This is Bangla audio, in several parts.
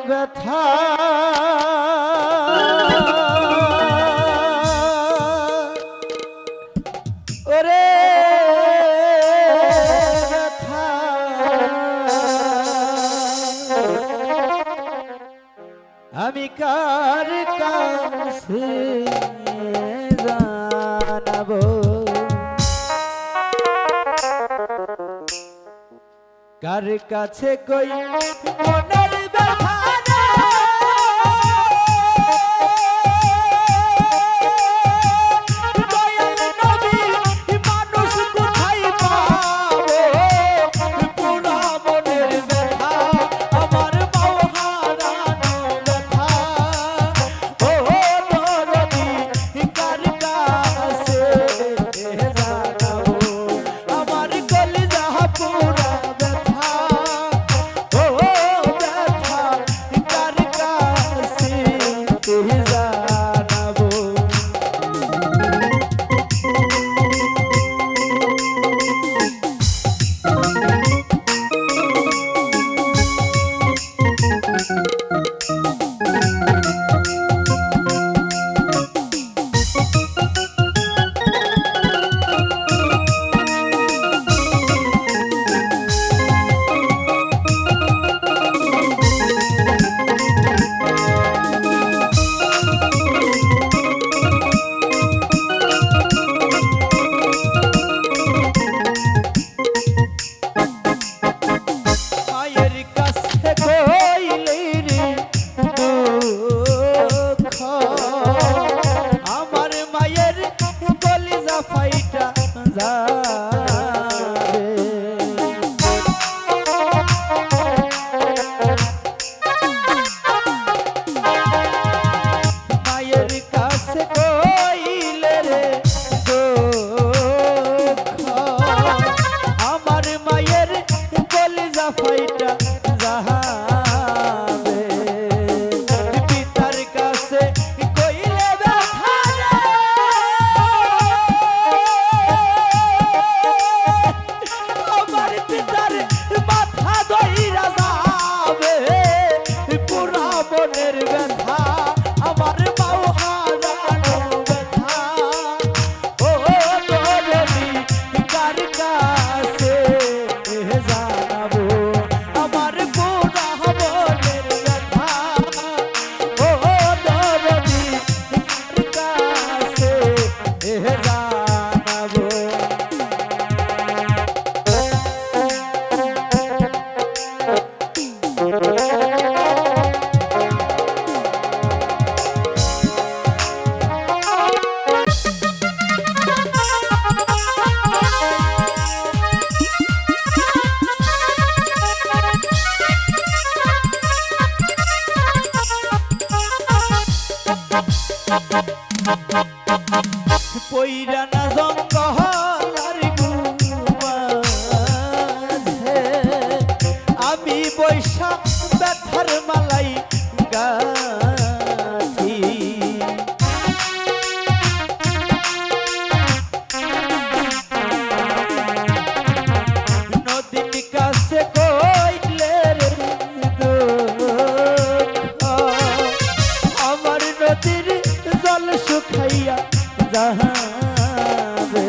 ব্যথা ওরে ব্যথা আমি কার কাছে জানাবো কার কাছে কই মনের ব্যথা পইরানা জঙ্গলার মাঝে আমি বৈশা ব্যথার মালাই গাথি নদীর কাছে কইলে রে আমার নদীর জল শুকাইয়া যাবে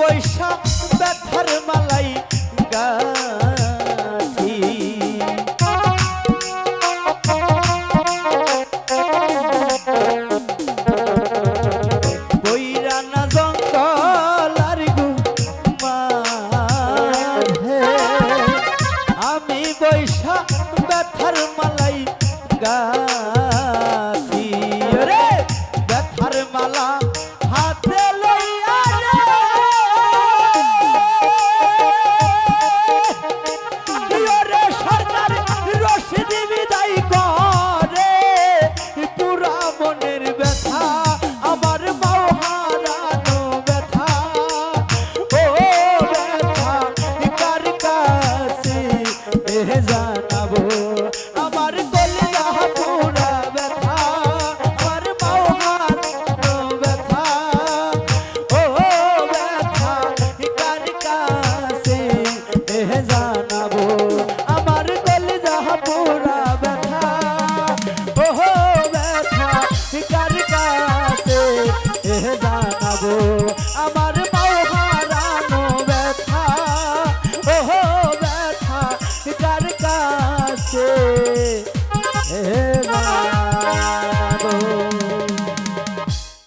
বৈশা ব্যথার মালাই গাথি বইরা না জঙ্গল আর মাঝে আমি বৈশা ব্যথার মালাই গাথি রে ব্যথার মালা হাতে লইয়া রে সরকার রশিদি বিদায় করে পুরা মনের ব্যথা আমার মাও হারানো ব্যথা ও ব্যথা কার কাছে জানাবো আমার কলিজা পুরা ব্যথা আমার মাও হারানো ব্যথা ও ব্যথা কার কাছে জানাবো আমার কলিজা পুরা ব্যথা ও ব্যথা কার কাছে